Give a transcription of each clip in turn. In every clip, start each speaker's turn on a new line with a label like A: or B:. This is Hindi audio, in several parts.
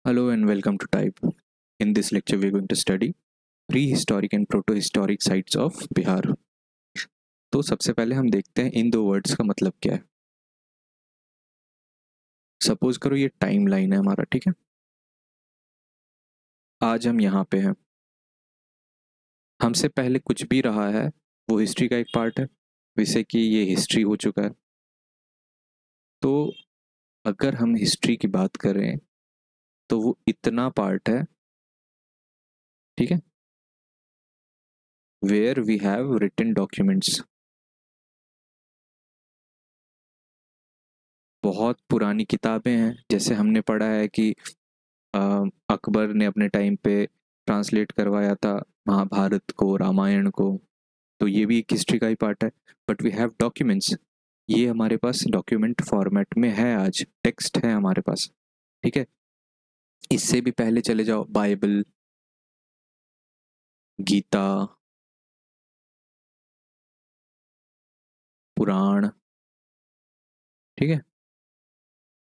A: Hello and welcome to Type. In this lecture, we're going to study prehistoric and protohistoric sites of Bihar. तो सबसे पहले हम देखते हैं इन दो वर्ड्स का मतलब क्या है। सपोज करो ये टाइम लाइन है हमारा, ठीक है। आज हम यहाँ पे हैं, हमसे पहले कुछ भी रहा है वो हिस्ट्री का एक पार्ट है, जैसे कि ये हिस्ट्री हो चुका है। तो अगर हम हिस्ट्री की बात करें तो वो इतना पार्ट है, ठीक है, where we have written documents. बहुत पुरानी किताबें हैं, जैसे हमने पढ़ा है कि अ, अकबर ने अपने टाइम पे ट्रांसलेट करवाया था महाभारत को, रामायण को। तो ये भी एक हिस्ट्री का ही पार्ट है। बट वी हैव डॉक्यूमेंट्स, ये हमारे पास डॉक्यूमेंट फॉर्मेट में है, आज टेक्स्ट है हमारे पास, ठीक है। इससे भी पहले चले जाओ, बाइबल, गीता, पुराण, ठीक है।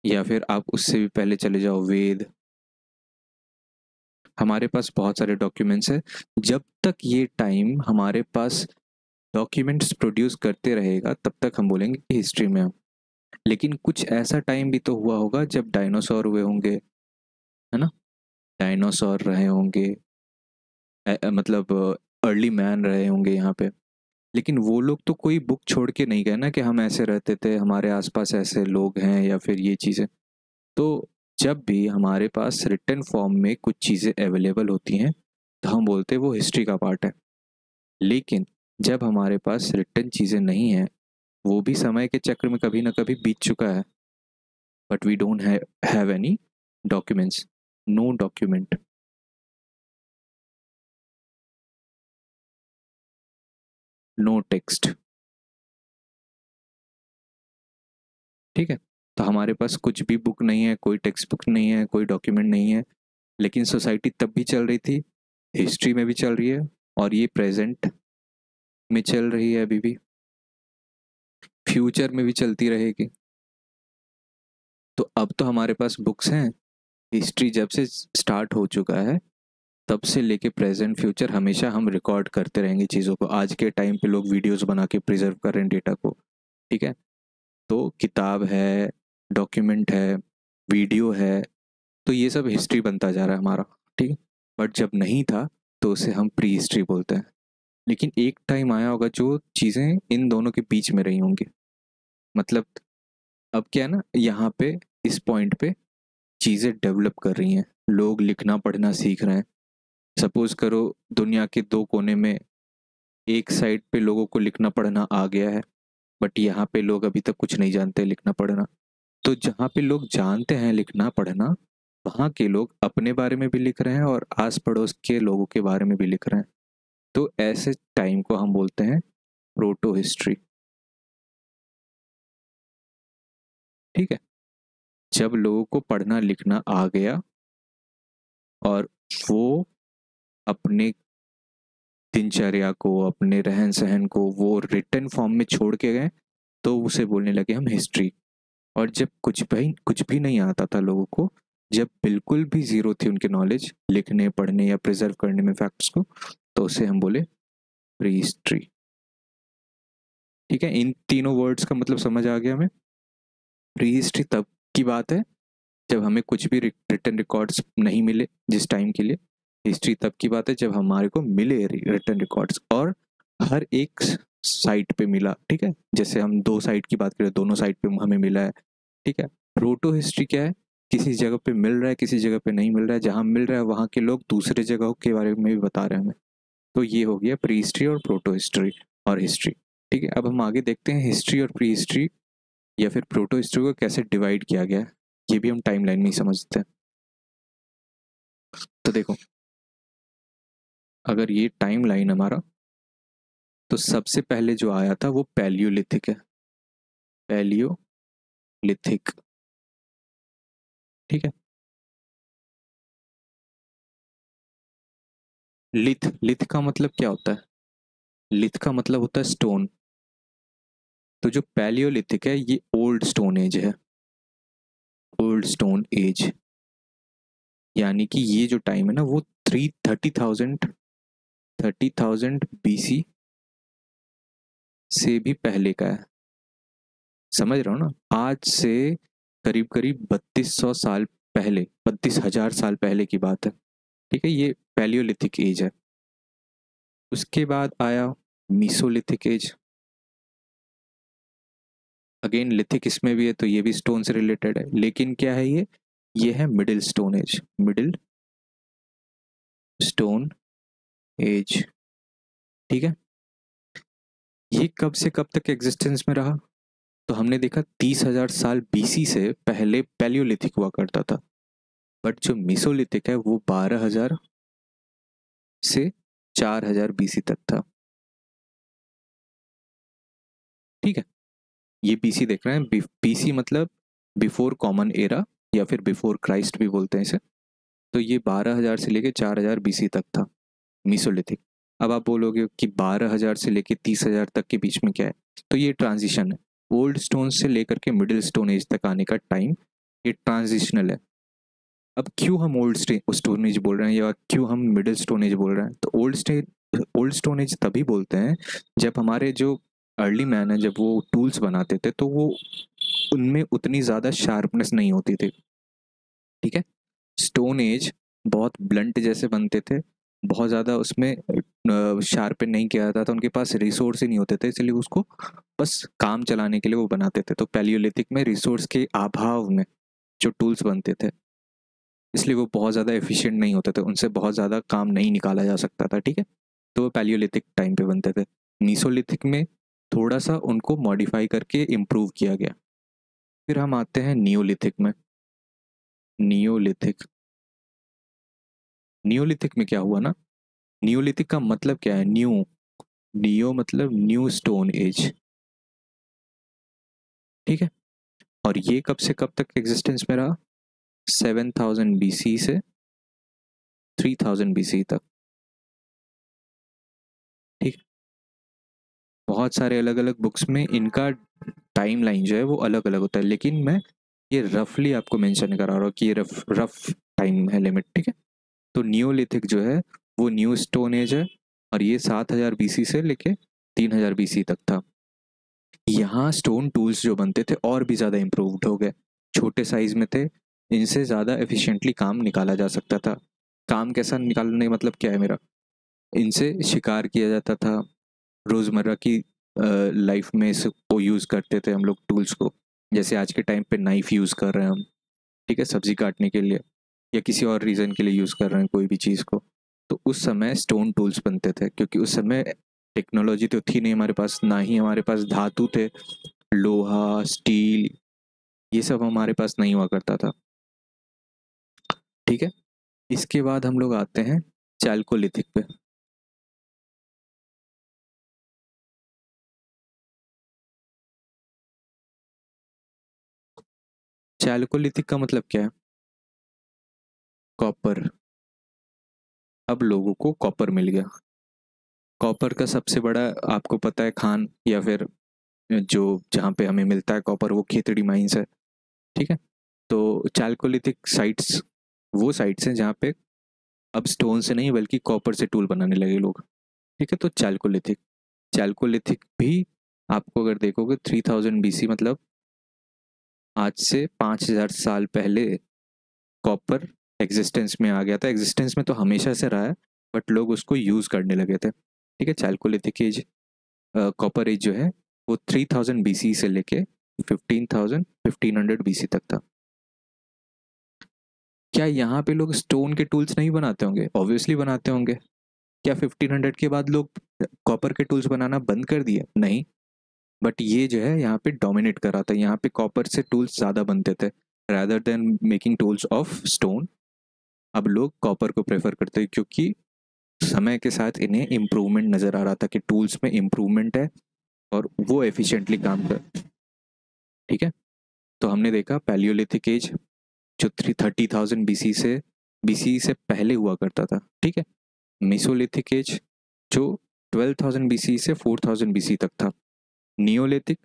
A: या फिर आप उससे भी पहले चले जाओ, वेद। हमारे पास बहुत सारे डॉक्यूमेंट्स है। जब तक ये टाइम हमारे पास डॉक्यूमेंट्स प्रोड्यूस करते रहेगा तब तक हम बोलेंगे कि हिस्ट्री में हम। लेकिन कुछ ऐसा टाइम भी तो हुआ होगा जब डायनासोर हुए होंगे, है ना। डायनासोर रहे होंगे, मतलब अर्ली मैन रहे होंगे यहाँ पे। लेकिन वो लोग तो कोई बुक छोड़ के नहीं गए ना कि हम ऐसे रहते थे, हमारे आसपास ऐसे लोग हैं या फिर ये चीज़ें। तो जब भी हमारे पास रिटन फॉर्म में कुछ चीज़ें अवेलेबल होती हैं तो हम बोलते हैं वो हिस्ट्री का पार्ट है। लेकिन जब हमारे पास रिटन चीज़ें नहीं हैं, वो भी समय के चक्र में कभी ना कभी बीत चुका है, but we don't have any documents, no document, no text, ठीक है। तो हमारे पास कुछ भी बुक नहीं है, कोई टेक्स्ट बुक नहीं है, कोई डॉक्यूमेंट नहीं है। लेकिन सोसाइटी तब भी चल रही थी, हिस्ट्री में भी चल रही है, और ये प्रेजेंट में चल रही है अभी भी, फ्यूचर में भी चलती रहेगी। तो अब तो हमारे पास बुक्स हैं। हिस्ट्री जब से स्टार्ट हो चुका है तब से लेके प्रेजेंट फ्यूचर हमेशा हम रिकॉर्ड करते रहेंगे चीज़ों को। आज के टाइम पे लोग वीडियोस बना के प्रिजर्व कर रहे हैं डेटा को, ठीक है। तो किताब है, डॉक्यूमेंट है, वीडियो है, तो ये सब हिस्ट्री बनता जा रहा है हमारा, ठीक है। बट जब नहीं था तो उसे हम प्री हिस्ट्री बोलते हैं। लेकिन एक टाइम आया होगा जो चीज़ें इन दोनों के बीच में रही होंगी। मतलब अब क्या है ना, यहाँ पे इस पॉइंट पे चीज़ें डेवलप कर रही हैं, लोग लिखना पढ़ना सीख रहे हैं। सपोज करो दुनिया के दो कोने में एक साइड पे लोगों को लिखना पढ़ना आ गया है, बट यहाँ पे लोग अभी तक कुछ नहीं जानते लिखना पढ़ना। तो जहाँ पे लोग जानते हैं लिखना पढ़ना, वहाँ के लोग अपने बारे में भी लिख रहे हैं और आस पड़ोस के लोगों के बारे में भी लिख रहे हैं। तो ऐसे टाइम को हम बोलते हैं प्रोटो हिस्ट्री, ठीक है। जब लोगों को पढ़ना लिखना आ गया और वो अपने दिनचर्या को, अपने रहन सहन को वो रिटर्न फॉर्म में छोड़ के गए, तो उसे बोलने लगे हम हिस्ट्री। और जब कुछ भी नहीं आता था लोगों को, जब बिल्कुल भी जीरो थी उनकी नॉलेज लिखने पढ़ने या प्रिजर्व करने में फैक्ट्स को, तो उसे हम बोले प्री हिस्ट्री, ठीक है। इन तीनों वर्ड्स का मतलब समझ आ गया हमें। प्री हिस्ट्री तब की बात है जब हमें कुछ भी रिटर्न रिकॉर्ड्स नहीं मिले जिस टाइम के लिए। हिस्ट्री तब की बात है जब हमारे को मिले रिटर्न रिकॉर्ड्स, और हर एक साइट पे मिला, ठीक है। जैसे हम दो साइट की बात करें, दोनों साइट पे हमें मिला है, ठीक है। प्रोटो हिस्ट्री क्या है, किसी जगह पे मिल रहा है, किसी जगह पे नहीं मिल रहा है, जहाँ मिल रहा है वहाँ के लोग दूसरे जगहों के बारे में भी बता रहे हैं हमें। तो ये हो गया प्री हिस्ट्री और प्रोटो हिस्ट्री और हिस्ट्री, ठीक है। अब हम आगे देखते हैं हिस्ट्री और प्री हिस्ट्री या फिर प्रोटो हिस्ट्री को कैसे डिवाइड किया गया है। ये भी हम टाइमलाइन में ही समझते हैं। तो देखो, अगर ये टाइमलाइन हमारा, तो सबसे पहले जो आया था वो पैलियोलिथिक है, पैलियोलिथिक, ठीक है। लिथ, लिथ का मतलब क्या होता है? लिथ का मतलब होता है स्टोन। तो जो पैलियोलिथिक है ये ओल्ड स्टोन एज है, ओल्ड स्टोन एज। यानी कि ये जो टाइम है ना वो 30,000 BC से भी पहले का है। समझ रहे हो ना? आज से करीब करीब 3200 साल पहले, 32,000 साल पहले की बात है। ठीक है, ये पैलियोलिथिक एज है। उसके बाद आया मीसोलिथिक एज। अगेन लिथिक इसमें भी है, तो ये भी स्टोन से रिलेटेड है, लेकिन क्या है ये है middle stone age. Middle stone age, ठीक है। ये कब से कब तक एग्जिस्टेंस में रहा? तो हमने देखा 30,000 साल BC से पहले पैलियोलिथिक हुआ करता था, बट जो मीसोलिथिक है वो 12,000 से 4,000 BC तक था। ठीक है, ये BC देख रहे हैं। BC मतलब बिफोर कॉमन एरा, या फिर बिफोर क्राइस्ट भी बोलते हैं इसे। तो ये 12,000 से लेके 4,000 BC तक था मीसोलिथिक। अब आप बोलोगे कि 12,000 से लेके 30,000 तक के बीच में क्या है? तो ये ट्रांजिशन है। ओल्ड स्टोन से लेकर के मिडिल स्टोन एज तक आने का टाइम ये ट्रांजिशनल है। अब क्यों हम ओल्ड स्टोन एज बोल रहे हैं या क्यों हम मिडिल स्टोन एज बोल रहे हैं? तो ओल्ड स्टोन एज तभी बोलते हैं जब हमारे जो अर्ली मैन है, जब वो टूल्स बनाते थे तो वो उनमें उतनी ज़्यादा शार्पनेस नहीं होती थी। ठीक है, स्टोन एज बहुत ब्लंट जैसे बनते थे, बहुत ज़्यादा उसमें शार्पन नहीं किया जाता था, उनके पास रिसोर्स ही नहीं होते थे, इसलिए उसको बस काम चलाने के लिए वो बनाते थे। तो पैलियोलिथिक में रिसोर्स के अभाव में जो टूल्स बनते थे, इसलिए वो बहुत ज़्यादा एफिशिएंट नहीं होते थे, उनसे बहुत ज़्यादा काम नहीं निकाला जा सकता था। ठीक है, तो वो पैलियोलिथिक टाइम पे बनते थे। मीसोलिथिक में थोड़ा सा उनको मॉडिफाई करके इम्प्रूव किया गया। फिर हम आते हैं नियोलिथिक में। नियोलिथिक नियोलिथिक में क्या हुआ ना, नियोलिथिक का मतलब क्या है? नियो मतलब न्यू स्टोन एज। ठीक है, और ये कब से कब तक एग्जिस्टेंस में रहा? 7,000 BC से 3,000 BC तक। ठीक, बहुत सारे अलग अलग बुक्स में इनका टाइम लाइन जो है वो अलग अलग होता है, लेकिन मैं ये रफली आपको मेंशन करा रहा हूँ कि ये रफ रफ टाइम है लिमिट। ठीक है, तो नियोलिथिक जो है वो न्यू स्टोन एज है, और ये 7,000 BC से लेके 3,000 BC तक था। यहाँ स्टोन टूल्स जो बनते थे और भी ज़्यादा इम्प्रूव्ड हो गए, छोटे साइज में थे, इनसे ज़्यादा एफिशिएंटली काम निकाला जा सकता था। काम कैसा निकालने मतलब क्या है मेरा? इनसे शिकार किया जाता था, रोज़मर्रा की लाइफ में इसको यूज़ करते थे हम लोग टूल्स को। जैसे आज के टाइम पे नाइफ यूज़ कर रहे हैं हम, ठीक है, सब्जी काटने के लिए या किसी और रीज़न के लिए यूज़ कर रहे हैं कोई भी चीज़ को। तो उस समय स्टोन टूल्स बनते थे, क्योंकि उस समय टेक्नोलॉजी तो थी नहीं हमारे पास, ना ही हमारे पास धातु थे, लोहा, स्टील, ये सब हमारे पास नहीं हुआ करता था। ठीक है, इसके बाद हम लोग आते हैं चैल्कोलिथिक पे। चैल्कोलिथिक का मतलब क्या है? कॉपर। अब लोगों को कॉपर मिल गया। कॉपर का सबसे बड़ा, आपको पता है, खान या फिर जो जहाँ पे हमें मिलता है कॉपर, वो खेतड़ी माइंस है। ठीक है, तो चैल्कोलिथिक साइट्स वो साइट्स हैं जहाँ पे अब स्टोन से नहीं बल्कि कॉपर से टूल बनाने लगे लोग। ठीक है, तो चैल्कोलिथिक चैल्कोलिथिक भी आपको अगर देखोगे 3,000 BC मतलब आज से 5,000 साल पहले कॉपर एग्जिस्टेंस में आ गया था। एग्जिस्टेंस में तो हमेशा से रहा है, बट लोग उसको यूज़ करने लगे थे। ठीक है, चैल्कोलिथिक एज, कॉपर एज जो है वो 3,000 BC से लेके 15,000 BC तक था। क्या यहाँ पे लोग स्टोन के टूल्स नहीं बनाते होंगे? ऑब्वियसली बनाते होंगे। क्या 1500 के बाद लोग कॉपर के टूल्स बनाना बंद कर दिए? नहीं, बट ये जो है यहाँ पे डोमिनेट कर रहा था। यहाँ पे कॉपर से टूल्स ज़्यादा बनते थे, rather then making tools of stone. अब लोग कॉपर को प्रेफर करते हैं, क्योंकि समय के साथ इन्हें इम्प्रूवमेंट नज़र आ रहा था कि टूल्स में इम्प्रूवमेंट है और वो एफिशिएंटली काम कर। ठीक है, तो हमने देखा पैलियोलिथिक एज जो 30,000 BC से पहले हुआ करता था। ठीक है, मेसोलिथिक एज जो 12,000 BC से 4,000 BC तक था। नियोलिथिक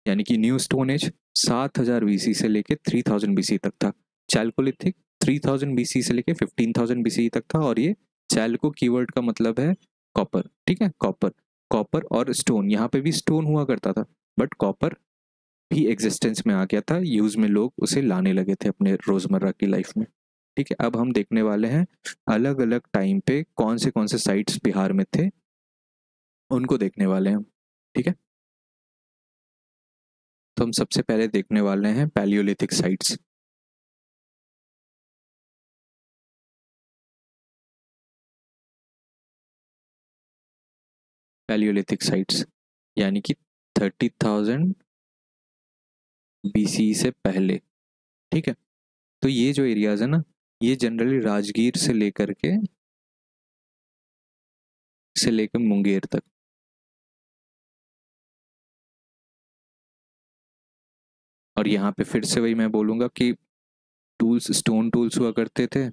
A: यानी कि न्यू स्टोन एज 7,000 BC से लेके 3,000 BC तक था। चैल्कोलिथिक 3000 बीसी से लेके 15000 बीसी तक था। और ये चैल्को कीवर्ड का मतलब है कॉपर, ठीक है, कॉपर। कॉपर और स्टोन, यहाँ पे भी स्टोन हुआ करता था, बट कॉपर भी एग्जिस्टेंस में आ गया था, यूज में लोग उसे लाने लगे थे अपने रोजमर्रा की लाइफ में। ठीक है, अब हम देखने वाले हैं अलग अलग टाइम पे कौन से साइट्स बिहार में थे, उनको देखने वाले हैं हम। ठीक है, तो हम सबसे पहले देखने वाले हैं पैलियोलिथिक साइट्स। पैलियोलिथिक साइट्स यानी कि 30,000 बीसी से पहले। ठीक है, तो ये जो एरियाज है ना, ये जनरली राजगीर से लेकर मुंगेर तक। और यहाँ पे फिर से वही मैं बोलूंगा कि टूल्स, स्टोन टूल्स हुआ करते थे,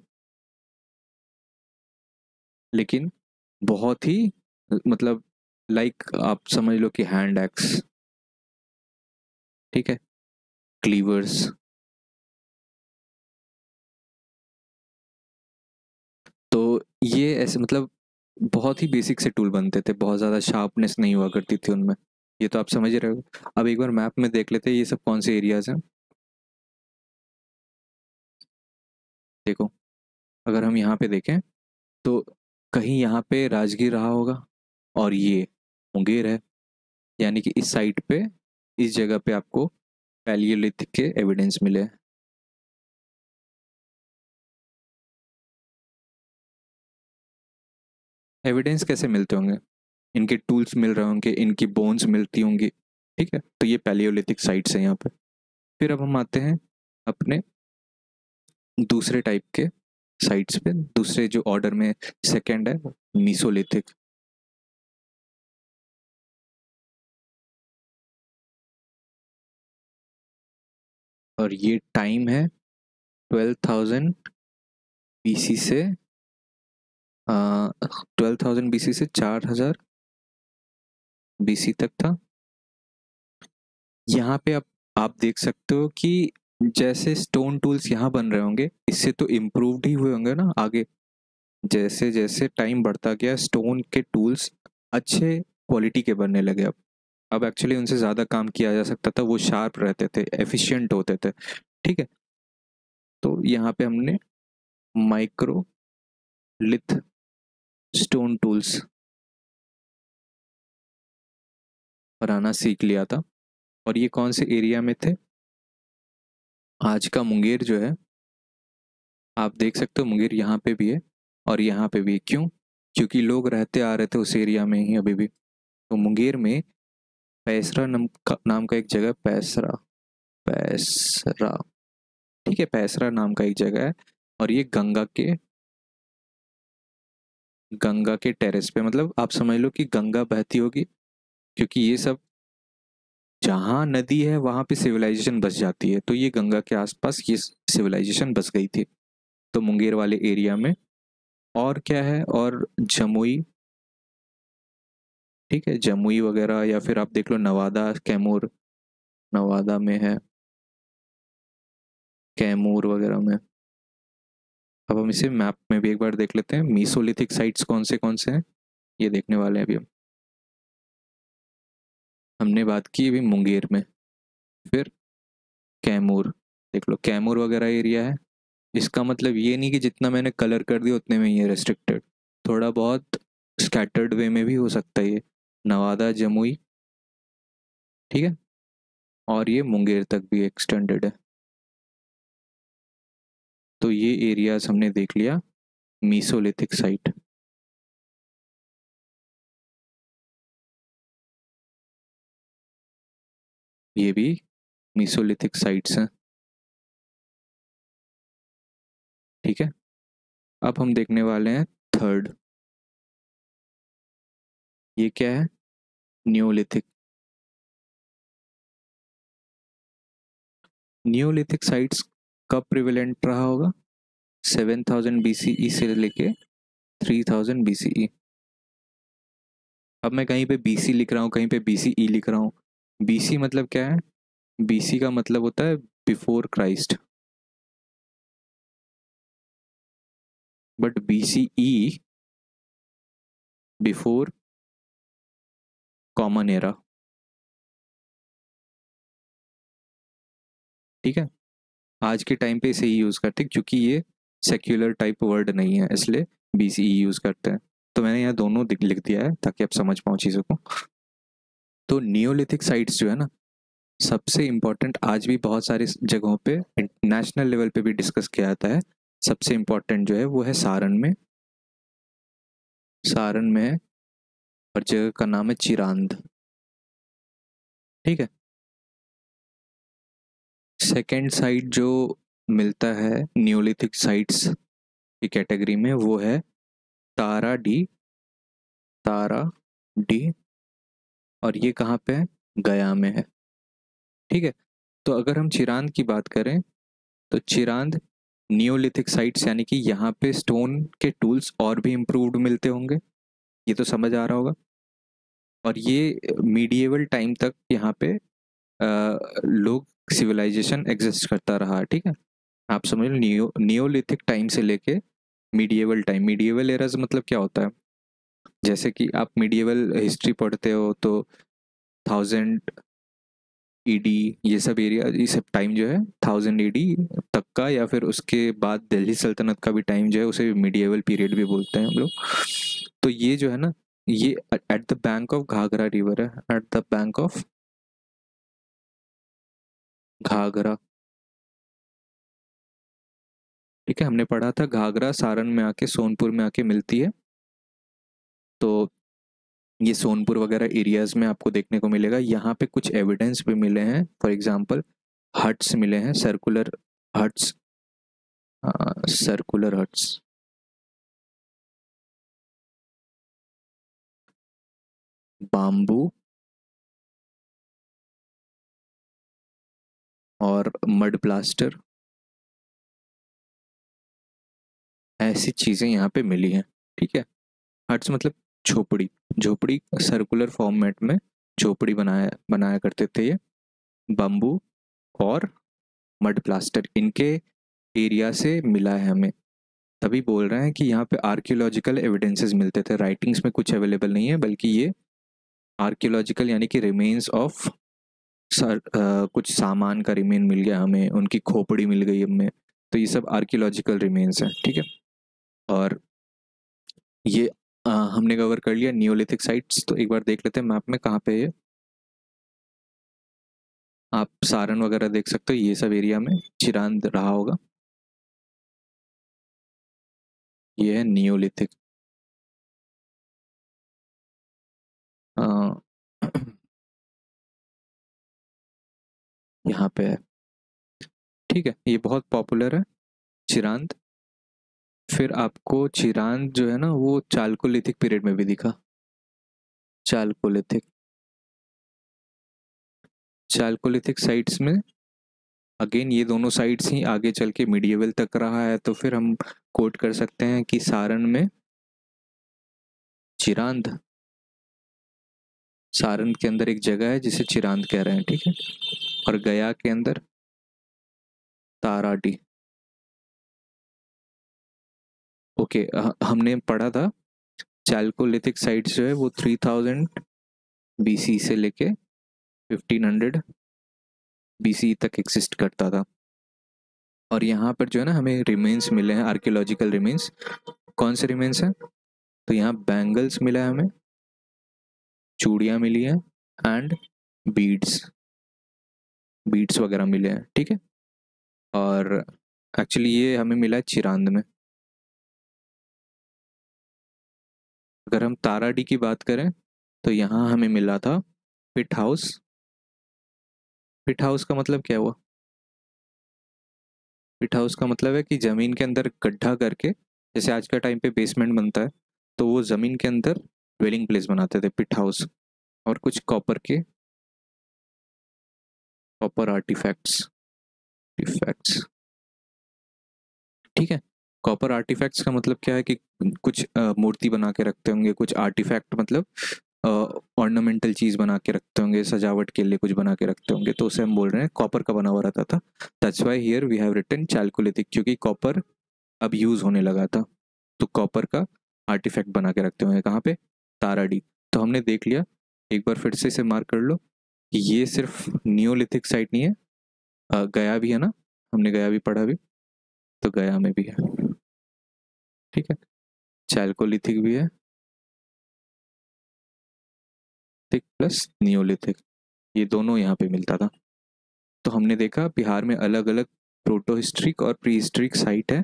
A: लेकिन बहुत ही मतलब लाइक आप समझ लो कि हैंड एक्स, ठीक है, क्लीवर्स। तो ये ऐसे मतलब बहुत ही बेसिक से टूल बनते थे, बहुत ज़्यादा शार्पनेस नहीं हुआ करती थी उनमें। ये तो आप समझ रहे हो। अब एक बार मैप में देख लेते हैं ये सब कौन से एरियाज हैं। देखो, अगर हम यहाँ पे देखें तो कहीं यहाँ पे राजगीर रहा होगा, और ये मुंगेर है, यानी कि इस साइट पे, इस जगह पे आपको पैलियोलिथिक के एविडेंस मिले। एविडेंस कैसे मिलते होंगे? इनके टूल्स मिल रहे होंगे, इनकी बोन्स मिलती होंगी। ठीक है, तो ये पैलियोलिथिक साइट्स हैं यहाँ पे। फिर अब हम आते हैं अपने दूसरे टाइप के साइट्स पे, दूसरे जो ऑर्डर में सेकंड है, मीसोलिथिक। और ये टाइम है 12,000 बीसी से 12,000 बीसी से 4,000 बीसी तक था। यहाँ पे आप देख सकते हो कि जैसे स्टोन टूल्स यहाँ बन रहे होंगे, इससे तो इम्प्रूव्ड ही हुए होंगे ना आगे। जैसे जैसे टाइम बढ़ता गया, स्टोन के टूल्स अच्छे क्वालिटी के बनने लगे। अब एक्चुअली उनसे ज़्यादा काम किया जा सकता था, वो शार्प रहते थे, एफिशिएंट होते थे। ठीक है, तो यहाँ पे हमने माइक्रो लिथ स्टोन टूल्स बनाना सीख लिया था। और ये कौन से एरिया में थे? आज का मुंगेर जो है, आप देख सकते हो मुंगेर यहाँ पे भी है और यहाँ पे भी। क्यों? क्योंकि लोग रहते आ रहे थे उस एरिया में ही अभी भी। तो मुंगेर में पैसरा नाम का एक जगह, पैसरा, पैसरा, ठीक है, पैसरा नाम का एक जगह है। और ये गंगा के टेरेस पे, मतलब आप समझ लो कि गंगा बहती होगी, क्योंकि ये सब जहाँ नदी है वहां पे सिविलाइजेशन बस जाती है, तो ये गंगा के आसपास ये सिविलाइजेशन बस गई थी, तो मुंगेर वाले एरिया में। और क्या है, और जमुई, ठीक है, जमुई वगैरह, या फिर आप देख लो नवादा, कैमूर, नवादा में है, कैमूर वगैरह में। अब हम इसे मैप में भी एक बार देख लेते हैं, मीसोलिथिक साइट्स कौन से हैं, ये देखने वाले हैं अभी हम। हमने बात की अभी मुंगेर में, फिर कैमूर। देख लो कैमूर वगैरह एरिया है। इसका मतलब ये नहीं कि जितना मैंने कलर कर दिया उतने में ही है रेस्ट्रिक्टेड, थोड़ा बहुत स्कैटर्ड वे में भी हो सकता है ये। नवादा, जमुई, ठीक है, और ये मुंगेर तक भी एक्सटेंडेड है। तो ये एरियाज हमने देख लिया मीसोलिथिक साइट। ये भी मीसोलिथिक साइट्स हैं। ठीक है, अब हम देखने वाले हैं थर्ड। ये क्या है? न्यूलिथिक। न्यूलिथिक साइट्स कब प्रिवेलेंट रहा होगा? 7,000 बीसीई से लेके 3,000 बीसीई। अब मैं कहीं पे बीसी लिख रहा हूँ, कहीं पे बीसीई लिख रहा हूँ। बीसी मतलब क्या है? बीसी का मतलब होता है before Christ. But BCE before common era. ठीक है, आज के टाइम पे इसे ही यूज करते हैं क्योंकि ये सेक्युलर टाइप वर्ड नहीं है, इसलिए BCE यूज करते हैं। तो मैंने यहाँ दोनों लिख दिया है ताकि आप समझ पाओ चीज़ों को। तो नियोलिथिक साइट्स जो है ना, सबसे इम्पोर्टेंट आज भी बहुत सारी जगहों पे नेशनल लेवल पे भी डिस्कस किया जाता है। सबसे इम्पोर्टेंट जो है वो है सारण में, सारण में है, और जगह का नाम है चिरांद। ठीक है, सेकेंड साइट जो मिलता है नियोलिथिक साइट्स की कैटेगरी में वो है तारा डी, तारा डी, और ये कहाँ पे है, गया में है। ठीक है, तो अगर हम चिरांद की बात करें तो चिरांद नियोलिथिक साइट्स, यानी कि यहाँ पे स्टोन के टूल्स और भी इम्प्रूव्ड मिलते होंगे, ये तो समझ आ रहा होगा। और ये मीडिएवल टाइम तक यहाँ पे लोग सिविलाइजेशन एग्जिस्ट करता रहा। ठीक है, आप समझ लो नियोलिथिक टाइम से लेके मीडिएवल टाइम। मीडिएवल एराज मतलब क्या होता है, जैसे कि आप मीडिएवल हिस्ट्री पढ़ते हो तो 1000 AD ये सब एरिया, ये सब टाइम जो है 1000 AD तक का, या फिर उसके बाद दिल्ली सल्तनत का भी टाइम जो है उसे मीडिएवल पीरियड भी बोलते हैं हम लोग। तो ये जो है ना, ये at the bank of Ghaghara river है, at the bank of Ghaghara. ठीक है, हमने पढ़ा था घाघरा सारण में आके सोनपुर में आके मिलती है। तो ये सोनपुर वगैरह एरियाज में आपको देखने को मिलेगा। यहाँ पे कुछ एविडेंस भी मिले हैं, फॉर एग्जांपल हट्स मिले हैं, circular huts, circular huts. Bamboo और मड प्लास्टर, ऐसी चीज़ें यहाँ पे मिली हैं। ठीक है, हट्स मतलब झोपड़ी, झोपड़ी सर्कुलर फॉर्मेट में झोपड़ी बनाया बनाया करते थे ये। बम्बू और मड प्लास्टर इनके एरिया से मिला है हमें, तभी बोल रहे हैं कि यहाँ पे आर्कियोलॉजिकल एविडेंसेस मिलते थे। राइटिंग्स में कुछ अवेलेबल नहीं है, बल्कि ये आर्कियोलॉजिकल यानी कि रिमेन्स ऑफ कुछ सामान का रिमेन मिल गया हमें, उनकी खोपड़ी मिल गई हमें। तो ये सब आर्कियोलॉजिकल रिमेन्स हैं। ठीक है, और ये हमने कवर कर लिया नियोलिथिक साइट्स। तो एक बार देख लेते हैं मैप में कहाँ पे है। आप सारण वगैरह देख सकते हो, ये सब एरिया में चिरांद रहा होगा। ये है नियोलिथिक। यहाँ पे है। ठीक है, ये बहुत पॉपुलर है चिरांद। फिर आपको चिरांद जो है ना वो चालकोलिथिक पीरियड में भी दिखा। चालकोलिथिक, चालकोलिथिक साइट्स में अगेन ये दोनों साइट्स ही आगे चल के मिडिएवल तक रहा है। तो फिर हम कोट कर सकते हैं कि सारण में चिरांद, सारण के अंदर एक जगह है जिसे चिरांद कह रहे हैं। ठीक है, और गया के अंदर ताराडी। ओके, हमने पढ़ा था चालकोलिथिक साइट्स जो है वो 3000 BC से लेके 1500 BC तक एग्जिस्ट करता था। और यहाँ पर जो है ना हमें रिमेन्स मिले हैं, आर्कियोलॉजिकल रिमेन्स। कौन से रिमेन्स हैं, तो यहाँ बैंगल्स मिला है हमें, चूड़ियाँ मिली हैं, एंड बीड्स, बीड्स वगैरह मिले हैं। ठीक है, और एक्चुअली ये हमें मिला है चिरांद में। अगर हम ताराडी की बात करें तो यहाँ हमें मिला था पिट हाउस। पिट हाउस का मतलब क्या हुआ, पिट हाउस का मतलब है कि ज़मीन के अंदर गड्ढा करके, जैसे आज का टाइम पे बेसमेंट बनता है, तो वो ज़मीन के अंदर ड्वेलिंग प्लेस बनाते थे, पिट हाउस। और कुछ कॉपर के, कॉपर आर्टिफैक्ट्स, इफेक्ट्स। ठीक है, कॉपर आर्टिफैक्ट्स का मतलब क्या है कि कुछ मूर्ति बना के रखते होंगे, कुछ आर्टिफैक्ट मतलब ऑर्नामेंटल चीज बना के रखते होंगे, सजावट के लिए कुछ बना के रखते होंगे, तो उसे हम बोल रहे हैं कॉपर का बना हुआ रहता था। That's why here we have written chalcolithic, क्योंकि कॉपर अब यूज होने लगा था। तो कॉपर का आर्टिफैक्ट बना के रखते होंगे कहाँ पे, ताराडी। तो हमने देख लिया, एक बार फिर से इसे मार्क कर लो कि ये सिर्फ नियोलिथिक साइट नहीं है, गया भी है ना, हमने गया भी पढ़ा भी, तो गया में भी है, ठीक है। चैल्कोलिथिक भी है, ठीक, प्लस नियोलिथिक, ये दोनों यहाँ पे मिलता था। तो हमने देखा बिहार में अलग अलग प्रोटो हिस्ट्रिक और प्री हिस्ट्रिक साइट है।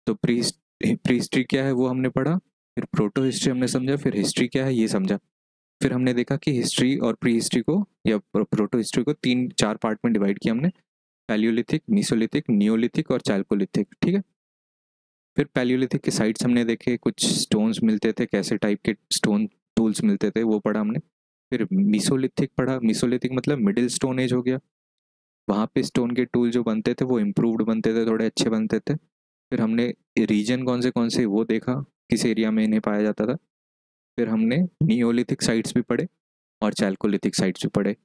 A: तो प्री हिस्ट्री क्या है वो हमने पढ़ा, फिर प्रोटो हिस्ट्री हमने समझा, फिर हिस्ट्री क्या है ये समझा। फिर हमने देखा कि हिस्ट्री और प्री हिस्ट्री को या प्रोटो हिस्ट्री को 3-4 पार्ट में डिवाइड किया हमने, पैलियोलिथिक, मीसोलिथिक, नियोलिथिक और चैल्कोलिथिक, ठीक है। फिर पैलियोलिथिक के साइट्स हमने देखे, कुछ स्टोन्स मिलते थे, कैसे टाइप के स्टोन टूल्स मिलते थे वो पढ़ा हमने। फिर मीसोलिथिक पढ़ा, मीसोलिथिक मतलब मिडिल स्टोन एज हो गया, वहाँ पे स्टोन के टूल जो बनते थे वो इम्प्रूव्ड बनते थे, थोड़े अच्छे बनते थे। फिर हमने रीजन कौन से वो देखा, किस एरिया में इन्हें पाया जाता था। फिर हमने नियोलिथिक साइट्स भी पढ़े और चैल्कोलिथिक साइट्स भी पढ़े।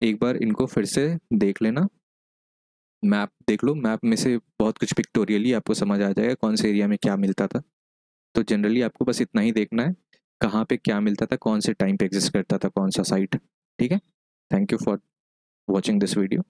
A: एक बार इनको फिर से देख लेना, मैप देख लो, मैप में से बहुत कुछ पिक्टोरियली आपको समझ आ जाएगा कौन से एरिया में क्या मिलता था। तो जनरली आपको बस इतना ही देखना है, कहाँ पे क्या मिलता था, कौन से टाइम पे एग्जिस्ट करता था कौन सा साइट, ठीक है। Thank you for watching this video.